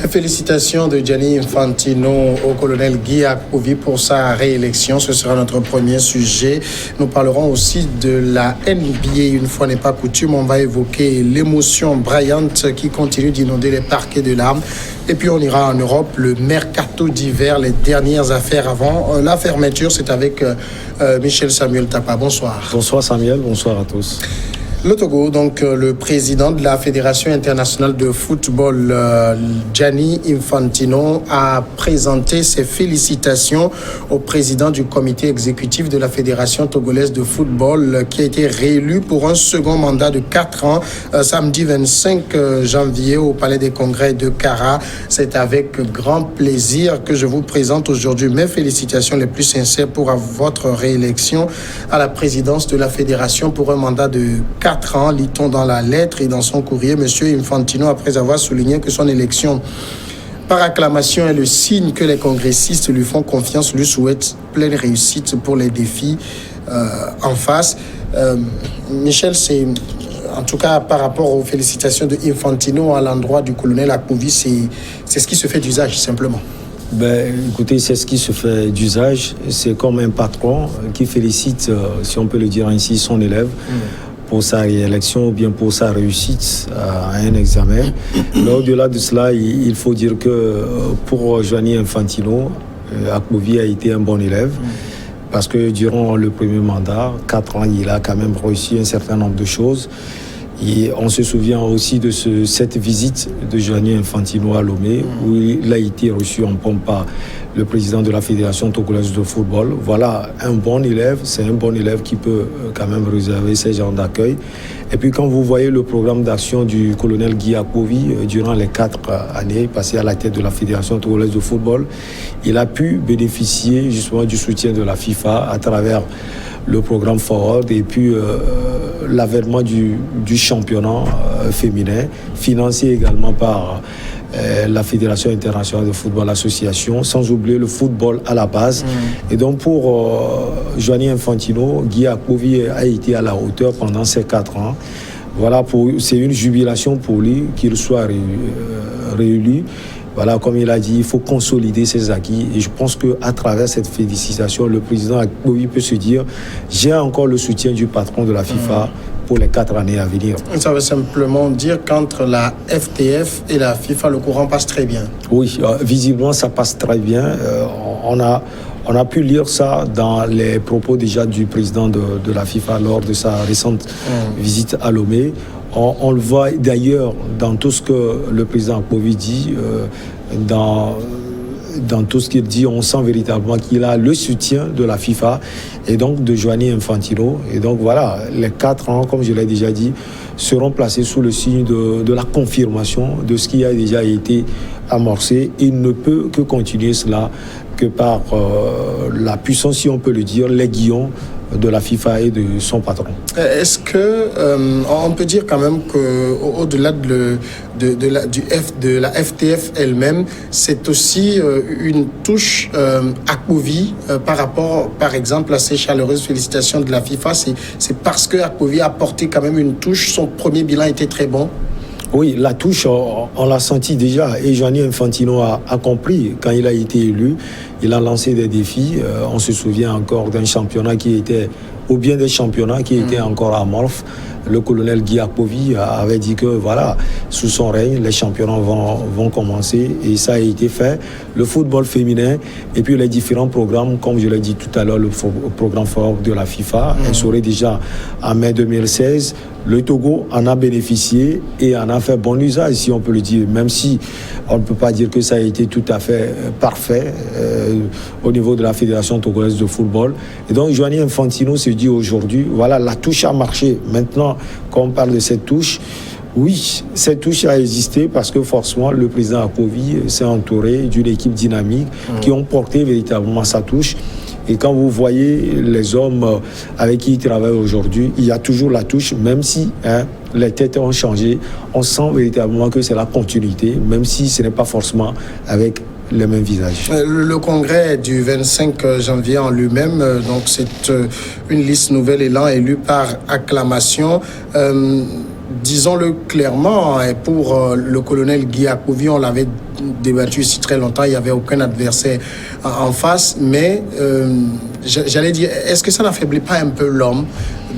Félicitations de Gianni Infantino au colonel Guy Akpovi pour sa réélection. Ce sera notre premier sujet. Nous parlerons aussi de la NBA. Une fois n'est pas coutume, on va évoquer l'émotion braillante qui continue d'inonder les parquets de larmes. Et puis on ira en Europe, le mercato d'hiver, les dernières affaires avant la fermeture. C'est avec Michel Samuel Tapa. Bonsoir. Bonsoir Samuel, bonsoir à tous. Le Togo, donc le président de la Fédération internationale de football, Gianni Infantino, a présenté ses félicitations au président du comité exécutif de la Fédération togolaise de football, qui a été réélu pour un second mandat de 4 ans, samedi 25 janvier au Palais des Congrès de Kara. C'est avec grand plaisir que je vous présente aujourd'hui mes félicitations les plus sincères pour votre réélection à la présidence de la Fédération pour un mandat de 4 ans, lit-on dans la lettre et dans son courrier. Monsieur Infantino, après avoir souligné que son élection par acclamation est le signe que les congressistes lui font confiance, lui souhaitent pleine réussite pour les défis en face. Michel, c'est en tout cas par rapport aux félicitations de Infantino à l'endroit du colonel Akpovi, c'est ce qui se fait d'usage simplement. Écoutez, c'est ce qui se fait d'usage. C'est comme un patron qui félicite, si on peut le dire ainsi, son élève pour sa réélection ou bien pour sa réussite à un examen. Mais au-delà de cela, il faut dire que pour Gianni Infantino, Akpovi a été un bon élève parce que durant le premier mandat, 4 ans, il a quand même réussi un certain nombre de choses. Et on se souvient aussi de cette visite de Gianni Infantino à Lomé, où il a été reçu en pompe par le président de la Fédération togolaise de football. Voilà, un bon élève, c'est un bon élève qui peut quand même réserver ces genres d'accueil. Et puis quand vous voyez le programme d'action du colonel Guy Akpovi durant les 4 années passées à la tête de la Fédération togolaise de football, il a pu bénéficier justement du soutien de la FIFA à travers le programme Forward et puis l'avènement du championnat féminin, financé également par la Fédération internationale de football association, sans oublier le football à la base. Et donc pour Gianni Infantino, Guy Akpovi a été à la hauteur pendant ces 4 ans. Voilà, c'est une jubilation pour lui qu'il soit réélu. Voilà, comme il a dit, il faut consolider ses acquis. Et je pense qu'à travers cette félicitation, le président Akpovi peut se dire « J'ai encore le soutien du patron de la FIFA pour les 4 années à venir. » Ça veut simplement dire qu'entre la FTF et la FIFA, le courant passe très bien. Oui, visiblement, ça passe très bien. On a pu lire ça dans les propos déjà du président de la FIFA lors de sa récente visite à Lomé. On le voit d'ailleurs dans tout ce que le président Akpovi dit, dans tout ce qu'il dit, on sent véritablement qu'il a le soutien de la FIFA et donc de Gianni Infantino. Et donc voilà, les 4 ans, comme je l'ai déjà dit, seront placés sous le signe de la confirmation de ce qui a déjà été amorcé. Il ne peut que continuer cela que par la puissance, si on peut le dire, l'aiguillon de la FIFA et de son patron. Est-ce que on peut dire quand même qu'au-delà de la FTF elle-même, c'est aussi une touche Akpovi par rapport, par exemple, à ces chaleureuses félicitations de la FIFA. C'est parce que Akpovi a apporté quand même une touche. Son premier bilan était très bon. Oui, la touche, on l'a senti déjà. Et Gianni Infantino a compris quand il a été élu. Il a lancé des défis. On se souvient encore d'un championnat qui était, ou bien des championnats qui étaient encore amorphes. Le colonel Guy Akpovi avait dit que voilà, sous son règne, les championnats vont commencer et ça a été fait. Le football féminin et puis les différents programmes, comme je l'ai dit tout à l'heure, le programme fort de la FIFA, instauré déjà en mai 2016. Le Togo en a bénéficié et en a fait bon usage, si on peut le dire, même si on ne peut pas dire que ça a été tout à fait parfait au niveau de la Fédération togolaise de football. Et donc, Gianni Infantino se dit aujourd'hui, voilà, la touche a marché. Maintenant, quand on parle de cette touche, oui, cette touche a existé parce que forcément, le président Akpovi s'est entouré d'une équipe dynamique qui ont porté véritablement sa touche. Et quand vous voyez les hommes avec qui il travaille aujourd'hui, il y a toujours la touche, même si les têtes ont changé. On sent véritablement que c'est la continuité, même si ce n'est pas forcément avec les mêmes visages. Le congrès du 25 janvier en lui-même, donc c'est une liste Nouvel Élan élue par acclamation. disons-le clairement, et pour le colonel Guy Akovi, on l'avait débattu ici très longtemps, il n'y avait aucun adversaire en face, mais j'allais dire, est-ce que ça n'affaiblit pas un peu l'homme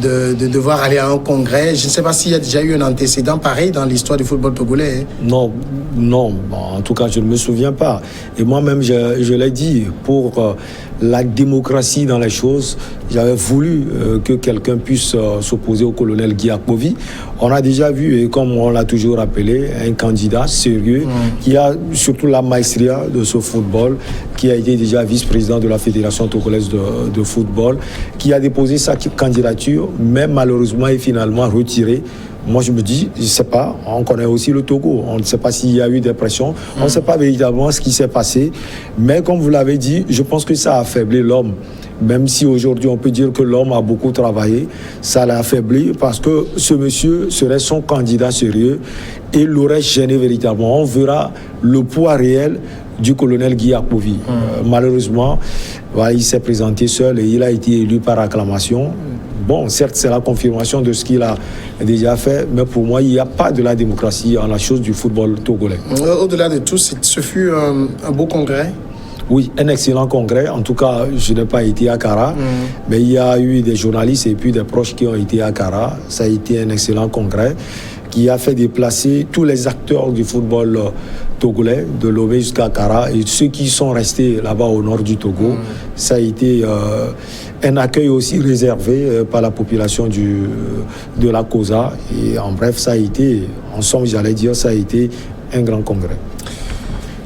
de devoir aller à un congrès? Je ne sais pas s'il y a déjà eu un antécédent pareil dans l'histoire du football togolais. Hein? Non, bon, en tout cas, je ne me souviens pas. Et moi-même, je l'ai dit, pour la démocratie dans les choses, j'avais voulu que quelqu'un puisse s'opposer au colonel Guy Akovi. On a déjà vu, et comme on l'a toujours rappelé, un candidat sérieux qui a surtout la maestria de ce football, qui a été déjà vice-président de la Fédération togolaise de football, qui a déposé sa candidature, mais malheureusement est finalement retiré. Moi, je me dis, je ne sais pas, on connaît aussi le Togo, on ne sait pas s'il y a eu des pressions, on ne sait pas véritablement ce qui s'est passé, mais comme vous l'avez dit, je pense que ça a affaibli l'homme. Même si aujourd'hui on peut dire que l'homme a beaucoup travaillé, ça l'a affaibli parce que ce monsieur serait son candidat sérieux et l'aurait gêné véritablement. On verra le poids réel du colonel Guy Akovi. Malheureusement, voilà, il s'est présenté seul et il a été élu par acclamation. Bon, certes, c'est la confirmation de ce qu'il a déjà fait, mais pour moi, il n'y a pas de la démocratie en la chose du football togolais. Au-delà de tout, ce fut un beau congrès. Oui, un excellent congrès. En tout cas, je n'ai pas été à Kara, mais il y a eu des journalistes et puis des proches qui ont été à Kara. Ça a été un excellent congrès qui a fait déplacer tous les acteurs du football togolais, de Lomé jusqu'à Kara, et ceux qui sont restés là-bas au nord du Togo. Ça a été un accueil aussi réservé par la population de la COSA. Et en bref, ça a été, en somme, j'allais dire, ça a été un grand congrès.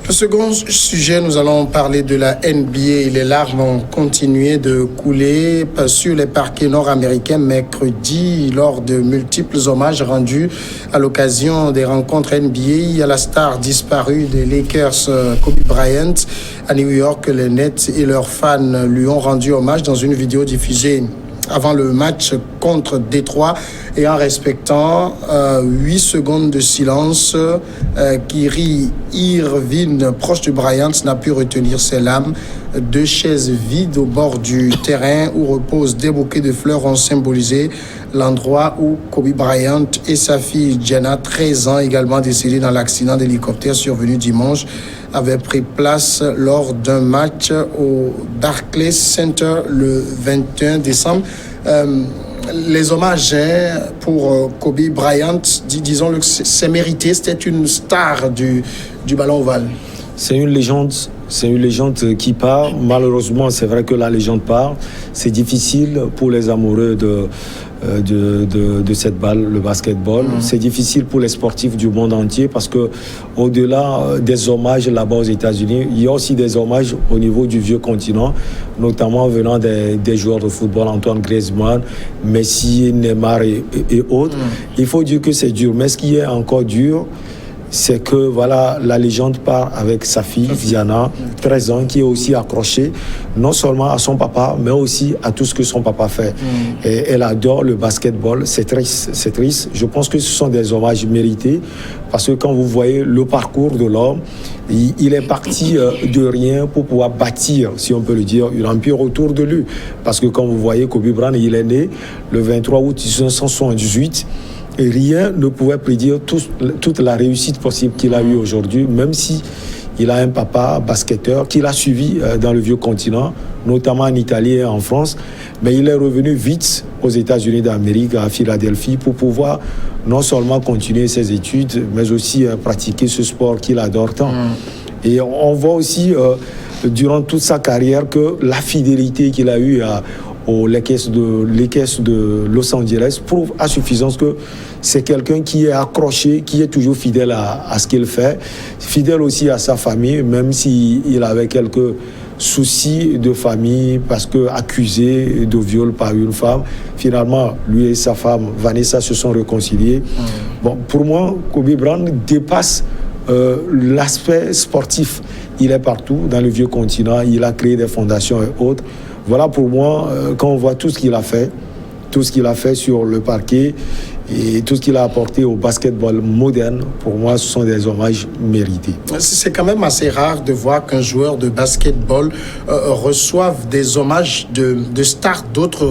Le second sujet, nous allons parler de la NBA. Les larmes ont continué de couler sur les parquets nord-américains mercredi lors de multiples hommages rendus à l'occasion des rencontres NBA à la star disparue des Lakers, Kobe Bryant. À New York, les Nets et leurs fans lui ont rendu hommage dans une vidéo diffusée avant le match contre Détroit et en respectant 8 secondes de silence. Kyrie Irving, proche de Bryant, n'a pu retenir ses larmes. 2 chaises vides au bord du terrain où reposent des bouquets de fleurs ont symbolisé l'endroit où Kobe Bryant et sa fille Jenna, 13 ans, également décédée dans l'accident d'hélicoptère survenu dimanche, avaient pris place lors d'un match au Barclays Center le 21 décembre. Les hommages pour Kobe Bryant, disons-le, c'est mérité. C'était une star du ballon ovale. C'est une légende qui part. Malheureusement, c'est vrai que la légende part. C'est difficile pour les amoureux de cette balle, le basketball. C'est difficile pour les sportifs du monde entier parce que au-delà des hommages là-bas aux États-Unis, il y a aussi des hommages au niveau du vieux continent, notamment venant des joueurs de football, Antoine Griezmann, Messi, Neymar et autres. Il faut dire que c'est dur. Mais ce qui est encore dur, c'est que voilà, la légende part avec sa fille, Diana, 13 ans, qui est aussi accrochée, non seulement à son papa, mais aussi à tout ce que son papa fait. Et elle adore le basketball, c'est triste. Je pense que ce sont des hommages mérités, parce que quand vous voyez le parcours de l'homme, il est parti de rien pour pouvoir bâtir, si on peut le dire, un empire autour de lui. Parce que quand vous voyez Kobe Bryant, il est né le 23 août 1978, et rien ne pouvait prédire toute la réussite possible qu'il a eue aujourd'hui, même si il a un papa basketteur qu'il a suivi dans le vieux continent, notamment en Italie et en France. Mais il est revenu vite aux États-Unis d'Amérique, à Philadelphie, pour pouvoir non seulement continuer ses études, mais aussi pratiquer ce sport qu'il adore tant. Et on voit aussi, durant toute sa carrière, que la fidélité qu'il a eue aux Lakers de Los Angeles prouve à suffisance que c'est quelqu'un qui est accroché, qui est toujours fidèle à ce qu'il fait, fidèle aussi à sa famille, même s'il avait quelques soucis de famille parce que accusé de viol par une femme. Finalement, lui et sa femme, Vanessa, se sont réconciliés. Bon, pour moi, Kobe Bryant dépasse l'aspect sportif. Il est partout dans le vieux continent, il a créé des fondations et autres. Voilà pour moi, quand on voit tout ce qu'il a fait sur le parquet, Et tout ce qu'il a apporté au basketball moderne, pour moi, ce sont des hommages mérités. C'est quand même assez rare de voir qu'un joueur de basketball reçoive des hommages de stars d'autres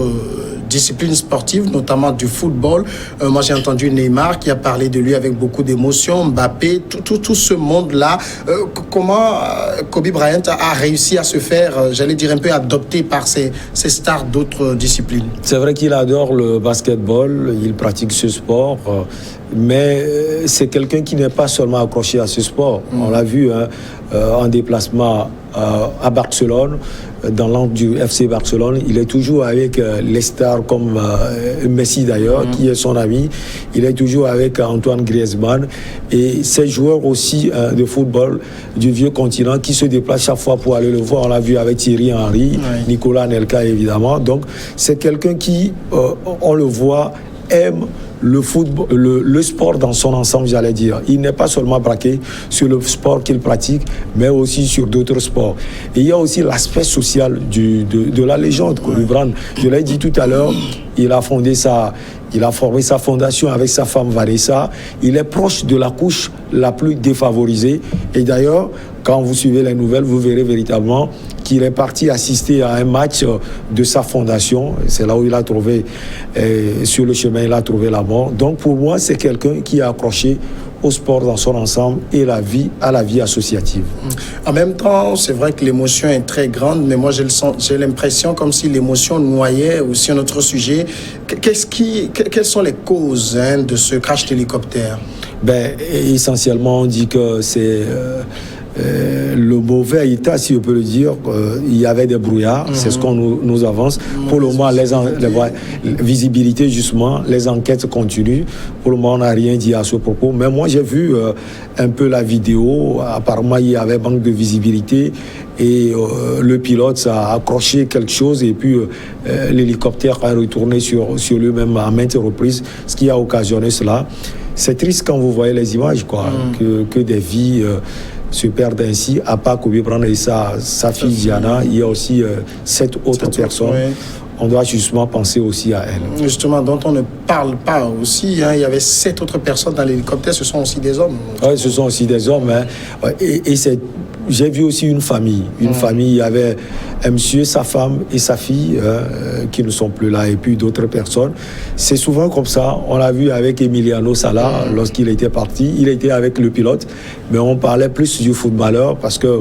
disciplines sportives, notamment du football. Moi, j'ai entendu Neymar qui a parlé de lui avec beaucoup d'émotion, Mbappé, tout ce monde-là. Comment Kobe Bryant a réussi à se faire, j'allais dire, un peu adopté par ces stars d'autres disciplines? C'est vrai qu'il adore le basketball, il pratique ce sport, mais c'est quelqu'un qui n'est pas seulement accroché à ce sport. On l'a vu en déplacement à Barcelone, dans l'angle du FC Barcelone, il est toujours avec les stars comme Messi d'ailleurs, qui est son ami. Il est toujours avec Antoine Griezmann et ces joueurs aussi de football du vieux continent qui se déplacent chaque fois pour aller le voir. On l'a vu avec Thierry Henry, Nicolas Anelka évidemment. Donc c'est quelqu'un qui, on le voit, aime le football, le sport dans son ensemble, j'allais dire. Il n'est pas seulement braqué sur le sport qu'il pratique, mais aussi sur d'autres sports. Et il y a aussi l'aspect social de la légende, Kobe Bryant. Je l'ai dit tout à l'heure, il a formé sa fondation avec sa femme Vanessa. Il est proche de la couche la plus défavorisée. Et d'ailleurs, quand vous suivez les nouvelles, vous verrez véritablement qu'il est parti assister à un match de sa fondation. C'est là où il a trouvé, sur le chemin, il a trouvé la mort. Donc pour moi, c'est quelqu'un qui est accroché au sport dans son ensemble et à la vie associative. En même temps, c'est vrai que l'émotion est très grande, mais moi j'ai l'impression comme si l'émotion noyait aussi un autre sujet. Quelles sont les causes de ce crash d'hélicoptère? Essentiellement, on dit que c'est le mauvais état, si on peut le dire. Il y avait des brouillards, c'est ce qu'on nous avance. Pour le moment, les visibilité, justement, les enquêtes continuent. Pour le moment, on n'a rien dit à ce propos. Mais moi, j'ai vu un peu la vidéo. Apparemment, il y avait manque de visibilité et le pilote a accroché quelque chose et puis l'hélicoptère a retourné sur lui-même à maintes reprises, ce qui a occasionné cela. C'est triste quand vous voyez les images, que des vies se perdent ainsi, à part Kobe Bryant et sa fille Diana, il y a aussi 7 autres personnes. On doit justement penser aussi à elle. Justement, dont on ne parle pas aussi. Il y avait 7 autres personnes dans l'hélicoptère, ce sont aussi des hommes. Oui, ce sont aussi des hommes. J'ai vu aussi une famille. Il y avait un monsieur, sa femme et sa fille qui ne sont plus là, et puis d'autres personnes. C'est souvent comme ça. On l'a vu avec Emiliano Sala lorsqu'il était parti. Il était avec le pilote, mais on parlait plus du footballeur parce que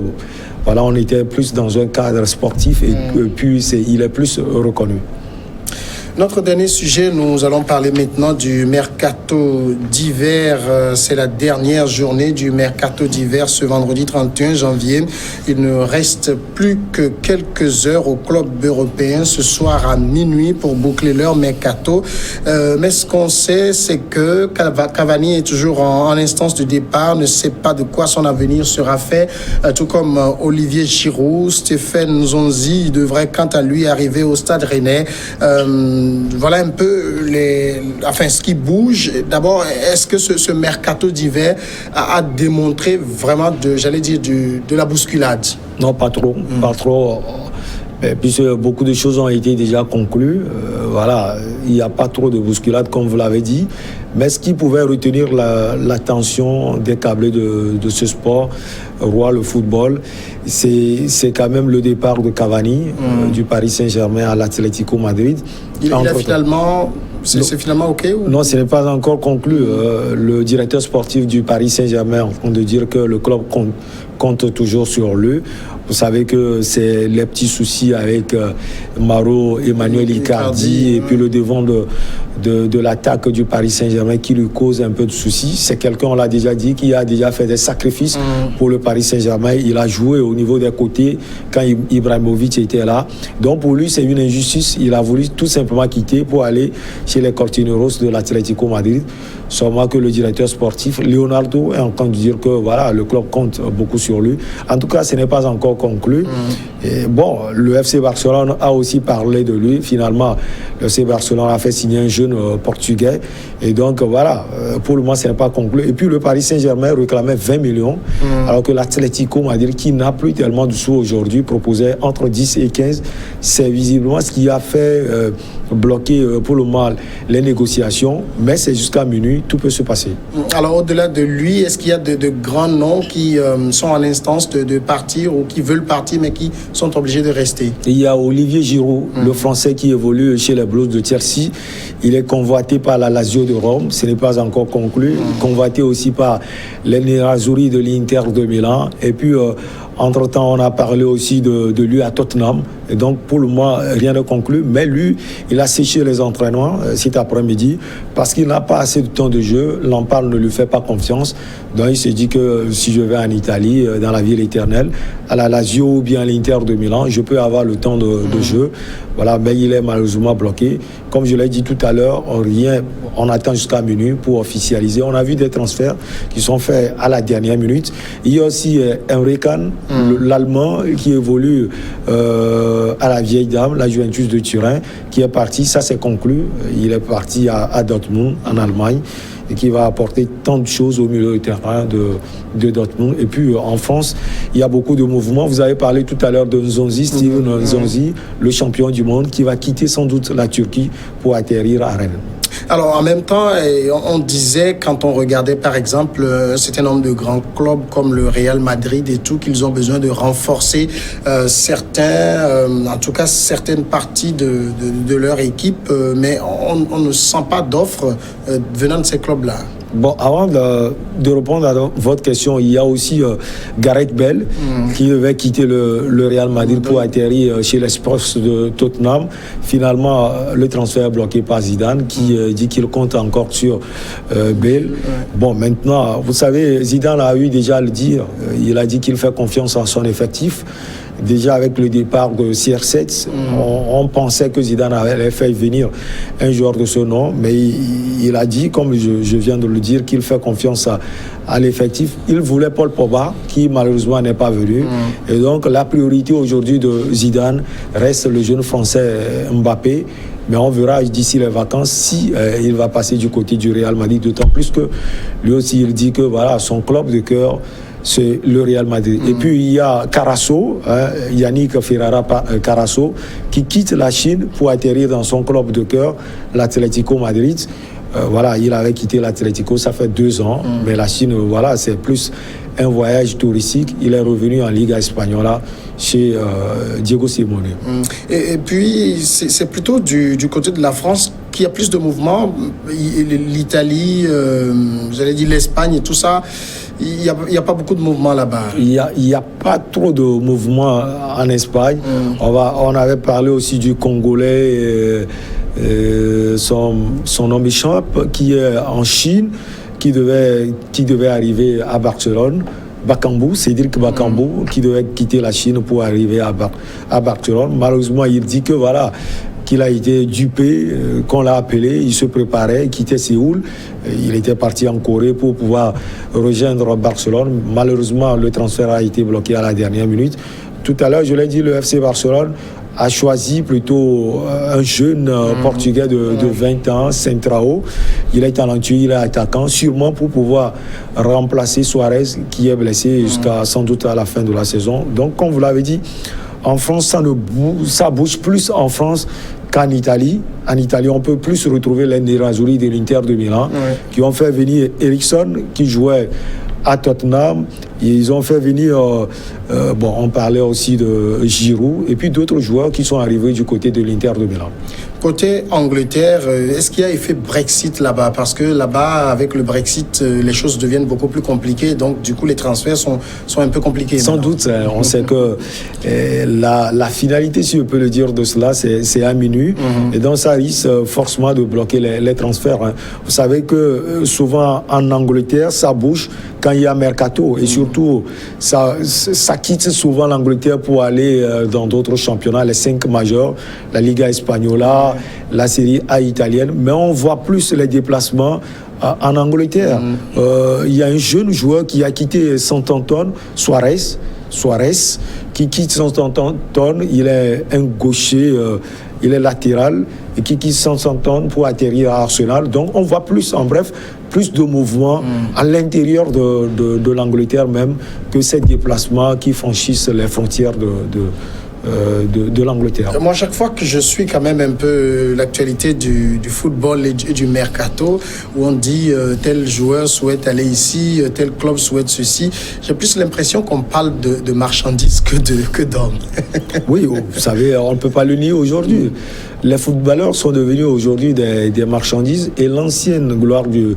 voilà, on était plus dans un cadre sportif et puis il est plus reconnu. Notre dernier sujet, nous allons parler maintenant du mercato d'hiver. C'est la dernière journée du mercato d'hiver ce vendredi 31 janvier. Il ne reste plus que quelques heures au club européen ce soir à minuit pour boucler leur mercato. Mais ce qu'on sait, c'est que Cavani est toujours en instance de départ, ne sait pas de quoi son avenir sera fait, tout comme Olivier Giroud. Stéphane Nzonzi devrait quant à lui arriver au Stade Rennais. Voilà un peu ce qui bouge. D'abord, est-ce que ce mercato d'hiver a démontré vraiment de la bousculade? Non, pas trop. Pas trop. Puisque beaucoup de choses ont été déjà conclues. Il n'y a pas trop de bousculade, comme vous l'avez dit. Mais ce qui pouvait retenir l'attention des câblés de ce sport, le football, c'est quand même le départ de Cavani du Paris Saint-Germain à l'Atlético Madrid. C'est finalement OK ou... Non, ce n'est pas encore conclu. Le directeur sportif du Paris Saint-Germain est en train de dire que le club compte toujours sur lui. Vous savez que c'est les petits soucis avec Mauro, Emmanuel Icardi et puis le devant de l'attaque du Paris Saint-Germain qui lui cause un peu de soucis. C'est quelqu'un, on l'a déjà dit, qui a déjà fait des sacrifices pour le Paris Saint-Germain. Il a joué au niveau des côtés quand Ibrahimovic était là. Donc pour lui, c'est une injustice. Il a voulu tout simplement quitter pour aller chez les Cortineros de l'Atlético Madrid. Seulement que le directeur sportif, Leonardo, est en train de dire que voilà, le club compte beaucoup sur lui. En tout cas, ce n'est pas encore conclu. Et bon, le FC Barcelone a aussi parlé de lui. Finalement, le FC Barcelone a fait signer un jeune portugais. Et donc, voilà, pour le moment, ce n'est pas conclu. Et puis, le Paris Saint-Germain réclamait 20 millions, alors que l'Atlético Madrid, qui n'a plus tellement de sous aujourd'hui, proposait entre 10 et 15. C'est visiblement ce qui a fait bloquer pour le moment les négociations. Mais c'est jusqu'à minuit, tout peut se passer. Alors, au-delà de lui, est-ce qu'il y a de grands noms qui sont en instance de partir ou qui veulent partir, mais qui sont obligés de rester? Il y a Olivier Giroud, le Français qui évolue chez les Blues de Chelsea. Il est convoité par la Lazio de Rome, ce n'est pas encore conclu. Convoité aussi par les Nerazzurri de l'Inter de Milan. Et puis, entre-temps, on a parlé aussi de lui à Tottenham. Et donc, pour le moment, rien ne conclu. Mais lui, il a séché les entraînements cet après-midi parce qu'il n'a pas assez de temps de jeu. Lampard ne lui fait pas confiance. Donc, il s'est dit que si je vais en Italie, dans la ville éternelle, à la Lazio ou bien à l'Inter de Milan, je peux avoir le temps de jeu. Voilà, mais il est malheureusement bloqué. Comme je l'ai dit tout à l'heure, on attend jusqu'à minuit pour officialiser. On a vu des transferts qui sont faits à la dernière minute. Il y a aussi Emre Can, l'Allemand, qui évolue à la vieille dame, la Juventus de Turin, qui est parti. Ça, c'est conclu. Il est parti à Dortmund, en Allemagne, et qui va apporter tant de choses au milieu de terrain de Dortmund. Et puis en France, il y a beaucoup de mouvements. Vous avez parlé tout à l'heure de Nzonzi, Steven Nzonzi, le champion du monde, qui va quitter sans doute la Turquie pour atterrir à Rennes. Alors, en même temps, on disait, quand on regardait par exemple un certain nombre de grands clubs comme le Real Madrid et tout, qu'ils ont besoin de renforcer en tout cas certaines parties de leur équipe, mais on ne sent pas d'offres venant de ces clubs-là. Bon, avant de répondre à votre question, il y a aussi Gareth Bale qui devait quitter le Real Madrid pour atterrir chez les Spurs de Tottenham. Finalement, le transfert est bloqué par Zidane qui dit qu'il compte encore sur Bale. Bon, maintenant, vous savez, Zidane a eu déjà à le dire. Il a dit qu'il fait confiance en son effectif. Déjà avec le départ de CR7, on pensait que Zidane allait faire venir un joueur de ce nom, mais il a dit, comme je viens de le dire, qu'il fait confiance à l'effectif. Il voulait Paul Pogba, qui malheureusement n'est pas venu. Et donc la priorité aujourd'hui de Zidane reste le jeune Français Mbappé. Mais on verra d'ici les vacances si il va passer du côté du Real Madrid, d'autant plus que lui aussi il dit que voilà, son club de cœur, c'est le Real Madrid. Et puis il y a Carasso, Yannick Ferrara Carasso, qui quitte la Chine pour atterrir dans son club de cœur, l'Atlético Madrid. Voilà, il avait quitté l'Atlético, ça fait 2 ans, mais la Chine, voilà, c'est plus un voyage touristique. Il est revenu en Liga Espagnola chez Diego Simeone. Et puis, c'est plutôt du côté de la France qu'il y a plus de mouvements. L'Italie, vous avez dit l'Espagne et tout ça, il n'y a pas beaucoup de mouvements là-bas. Il y a pas trop de mouvements en Espagne. On avait parlé aussi du Congolais, son nom échappe, qui est en Chine, qui devait arriver à Barcelone. Bakambu, Cédric Bakambu, qui devait quitter la Chine pour arriver à Barcelone. Malheureusement, il dit que voilà, qu'il a été dupé, qu'on l'a appelé, il se préparait, il quittait Séoul. Il était parti en Corée pour pouvoir rejoindre Barcelone. Malheureusement, le transfert a été bloqué à la dernière minute. Tout à l'heure, je l'ai dit, le FC Barcelone a choisi plutôt un jeune Portugais de 20 ans, Centrao. Il est talentueux, il est attaquant, sûrement pour pouvoir remplacer Suarez, qui est blessé jusqu'à sans doute à la fin de la saison. Donc, comme vous l'avez dit, en France, ça bouge plus en France qu'en Italie. En Italie, on peut plus retrouver les Nerazzurri de l'Inter de Milan, qui ont fait venir Eriksson, qui jouait à Tottenham. Ils ont fait venir, on parlait aussi de Giroud, et puis d'autres joueurs qui sont arrivés du côté de l'Inter de Milan. Côté Angleterre, est-ce qu'il y a effet Brexit là-bas? Parce que là-bas, avec le Brexit, les choses deviennent beaucoup plus compliquées. Donc, du coup, les transferts sont un peu compliqués. Sans doute. On sait que la finalité, si je peux le dire de cela, c'est à minuit. Et donc, ça risque forcément de bloquer les transferts. Vous savez que souvent, en Angleterre, ça bouge quand il y a mercato. Et surtout, ça quitte souvent l'Angleterre pour aller dans d'autres championnats, les 5 majeurs, la Liga Espagnola, la Série A italienne. Mais on voit plus les déplacements en Angleterre. Il y a un jeune joueur qui a quitté Southampton, Suarez, qui quitte Southampton. Il est un gaucher, il est latéral, et qui quitte Southampton pour atterrir à Arsenal. Donc on voit plus, en bref, plus de mouvements à l'intérieur de l'Angleterre même que ces déplacements qui franchissent les frontières de l'Angleterre. Moi, chaque fois que je suis quand même un peu l'actualité du football et du mercato, où on dit tel joueur souhaite aller ici, tel club souhaite ceci, j'ai plus l'impression qu'on parle de marchandises que d'hommes. Oui, vous savez, on ne peut pas le nier aujourd'hui. Les footballeurs sont devenus aujourd'hui des marchandises, et l'ancienne gloire du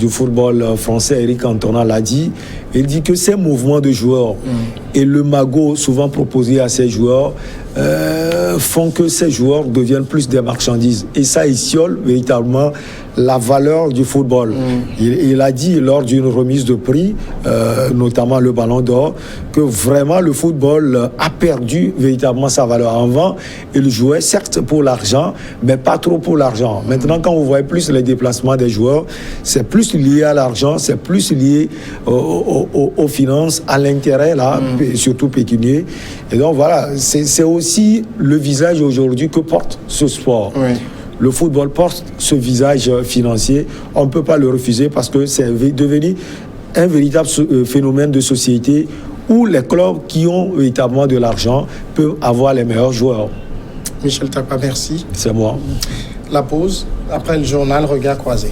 football français, Eric Cantona, l'a dit. Il dit que ces mouvements de joueurs et le magot souvent proposé à ces joueurs font que ces joueurs deviennent plus des marchandises. Et ça isolde véritablement la valeur du football. Il a dit lors d'une remise de prix, notamment le Ballon d'Or, que vraiment le football a perdu véritablement sa valeur. Avant, il jouait certes pour l'argent, mais pas trop pour l'argent. Maintenant, quand vous voyez plus les déplacements des joueurs, c'est plus lié à l'argent, c'est plus lié aux finances, à l'intérêt, là, surtout pécunier. Et donc voilà, c'est aussi le visage aujourd'hui que porte ce sport. Oui. Le football porte ce visage financier. On ne peut pas le refuser parce que c'est devenu un véritable phénomène de société où les clubs qui ont véritablement de l'argent peuvent avoir les meilleurs joueurs. Michel Tapa, merci. C'est moi. La pause, après le journal, regard croisé.